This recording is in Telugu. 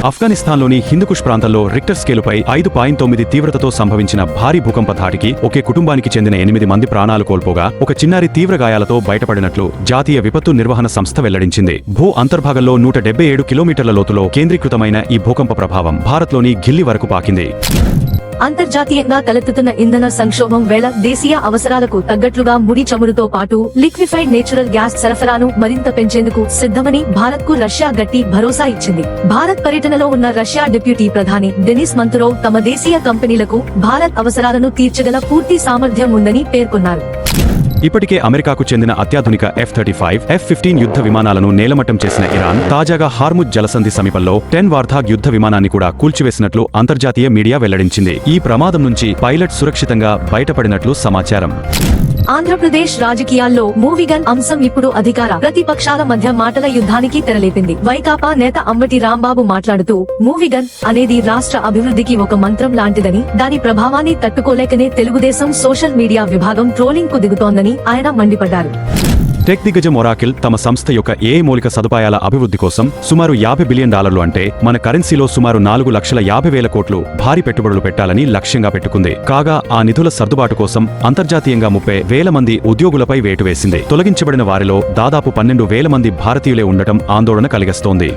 ఆఫ్ఘనిస్తాన్లోని హిందూకుష్ ప్రాంతంలో రిక్టర్ స్కేలుపై 5.9 తీవ్రతతో సంభవించిన భారీ భూకంప ధాటికి ఒకే కుటుంబానికి చెందిన 8 మంది ప్రాణాలు కోల్పోగా ఒక చిన్నారి తీవ్ర గాయాలతో బయటపడినట్లు జాతీయ విపత్తు నిర్వహణ సంస్థ వెల్లడించింది. భూ అంతర్భాగంలో 177 కిలోమీటర్ల లోతులో కేంద్రీకృతమైన ఈ భూకంప ప్రభావం భారత్లోని ఘిల్లీ వరకు పాకింది. అంతర్జాతీయంగా తలెత్తుతున్న ఇంధన సంక్షోభం వేళ దేశీయ అవసరాలకు తగ్గట్లుగా ముడి చమురుతో పాటు లిక్విఫైడ్ నేచురల్ గ్యాస్ సరఫరాను మరింత పెంచేందుకు సిద్ధమని భారత్ కు రష్యా గట్టి భరోసా ఇచ్చింది. భారత్ పర్యటనలో ఉన్న రష్యా డిప్యూటీ ప్రధాని డెనిస్ మంతురోవ్ తమ దేశీయ కంపెనీలకు భారత్ అవసరాలను తీర్చగల పూర్తి సామర్థ్యం ఉందని పేర్కొన్నారు. ఇప్పటికే అమెరికాకు చెందిన అత్యాధునిక F-35, F-15 యుద్ధ విమానాలను నేలమట్టం చేసిన ఇరాన్ తాజాగా హార్ముజ్ జలసంధి సమీపంలో 10 వార్ధాగ్ యుద్ధ విమానాన్ని కూడా కూల్చివేసినట్లు అంతర్జాతీయ మీడియా వెల్లడించింది. ఈ ప్రమాదం నుంచి పైలట్ సురక్షితంగా బయటపడినట్లు సమాచారం. ఆంధ్రప్రదేశ్ రాజకీయాల్లో మూవీగన్ అంశం ఇప్పుడు అధికార ప్రతిపక్షాల మధ్య మాటల యుద్ధానికి తెరలేపింది. వైకాపా నేత అంబటి రాంబాబు మాట్లాడుతూ మూవీగన్ అనేది రాష్ట్ర అభివృద్ధికి ఒక మంత్రం లాంటిదని, దాని ప్రభావాన్ని తట్టుకోలేకనే తెలుగుదేశం సోషల్ మీడియా విభాగం ట్రోలింగ్ కు దిగుతోందని ఆయన మండిపడ్డారు. టెక్ దిగ్గజం ఒరాకిల్ తమ సంస్థ యొక్క AI మౌలిక సదుపాయాల అభివృద్ధి కోసం సుమారు $50 బిలియన్ అంటే మన కరెన్సీలో సుమారు 4,50,000 కోట్లు భారీ పెట్టుబడులు పెట్టాలని లక్ష్యంగా పెట్టుకుంది. కాగా ఆ నిధుల సర్దుబాటు కోసం అంతర్జాతీయంగా 30,000 మంది ఉద్యోగులపై వేటు వేసింది. తొలగించబడిన వారిలో దాదాపు 12,000 మంది భారతీయులే ఉండటం ఆందోళన కలిగిస్తోంది.